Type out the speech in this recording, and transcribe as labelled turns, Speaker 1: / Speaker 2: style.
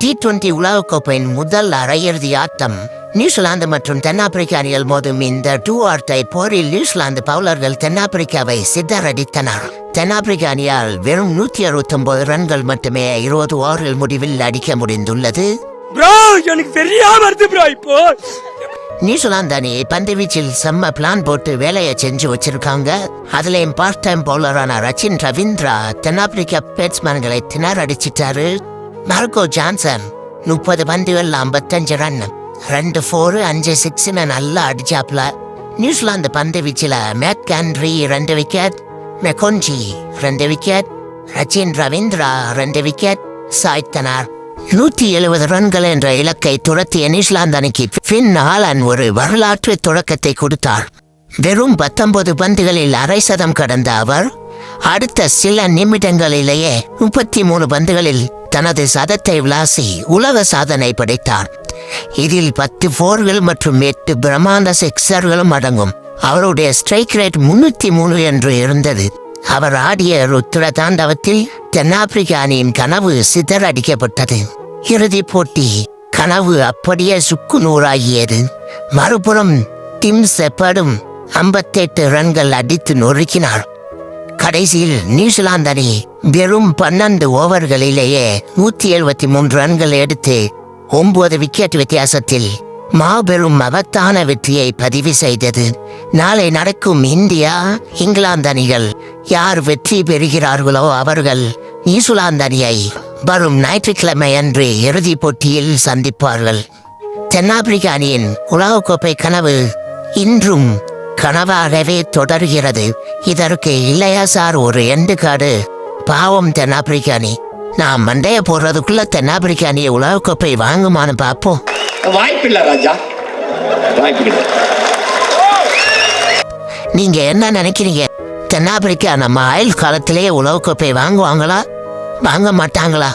Speaker 1: T20 உலகக்கோப்பையின் முதல் அரையிறுதி ஆட்டம் New Zealand மற்றும் தென்னாப்பிரிக்க அணிகள் மோதும் இந்த 2-டை போரில் நியூசிலாந்து பவுலர்கள் தென்னாப்பிரிக்காவை சிதறடித்தனர். தென்னாப்பிரிக்க அணியால் வெறும் 169 ரன்கள் மட்டுமே 20 ஓவர்கள் முடிவில் அடிக்க முடிந்துள்ளது. நியூசிலாந்து அணி பந்து வீச்சில் செம்ம பிளான் போட்டு வேலையை செஞ்சு வச்சிருக்காங்க. அதுலயும் பார்ட் டைம் பவுலரான ரச்சின் ரவீந்திரா தென்னாப்பிரிக்க பேட்ஸ்மேன்களை திணறடிச்சிட்டாரு. மார்கோ ஜான்சன் 30 பந்துகள் 55 ரன், 2 4 5 6 நல்லா அடிச்சாப்ல. நியூசிலாந்து பந்து வீச்சில் Matt Henry 2 wicket, McConchie 2 wicket, Rachin Ravindra 2 wicket சாய்த்தனர். 170 ரன்கள் என்ற இலக்கை துரத்திய நியூசிலாந்து அணிக்கு ஃபின் ஆலன் ஒரு வரலாற்று தொடக்கத்தை கொடுத்தார். வெறும் 19 பந்துகளில் அரை சதம் கடந்த அவர் அடுத்த சில நிமிடங்களிலேயே 33 பந்துகளில் தனது சதத்தை விளாசி உலக சாதனை படைத்தார். இதில் 10 4கள் மற்றும் 8 பிரம்மாண்ட சிக்ஸர்களும் அடங்கும். அவருடைய ஸ்ட்ரைக் ரேட் 303 என்று இருந்தது. அவர் ஆடிய ருத்ர தாண்டவத்தில் தென்னாப்பிரிக்க அணியின் கனவு சிதறடிக்கப்பட்டது. இறுதிப் போட்டி கனவு அப்படியே சுக்கு நூறாகியது. மறுபுறம் டிம் செப்பர்டும் 58 ரன்கள் அடித்து நொறுக்கினார். கடைசியில் நியூசிலாந்து அணி வெறும் 12 ஓவர்களிலேயே 173 ரன்கள் எடுத்து 9 விக்கெட் வித்தியாசத்தில் மாபெரும் மகத்தான வெற்றியை பதிவு செய்தது. நாளை நடக்கும் இந்தியா இங்கிலாந்து அணிகள் யார் வெற்றி பெறுகிறார்களோ அவர்கள் நியூசிலாந்து அணியை வரும் ஞாயிற்றுக்கிழமை அன்று இறுதிப் போட்டியில் சந்திப்பார்கள். தென்னாப்பிரிக்க அணியின் உலகக்கோப்பை கனவு இன்றும் கனவாகவே தொடர்கிறது. இதற்கு இல்லையா சார் ஒரு எண்டுகாடு? பாவம் தென்னாப்பிரிக்க அணி. நான் மண்டைய போடுறதுக்குள்ள தென்னாப்பிரிக்க அணியை உலகக்கோப்பை வாங்குமான்னு பார்ப்போம்.
Speaker 2: வாய்ப்பில்லை ராஜா, வாய்ப்பில்லை.
Speaker 1: நீங்க என்ன நினைக்கிறீங்க? தென்னாப்பிரிக்கா நம்ம ஆயுள் காலத்திலேயே உலகக்கோப்பை வாங்குவாங்களா, வாங்க மாட்டாங்களா?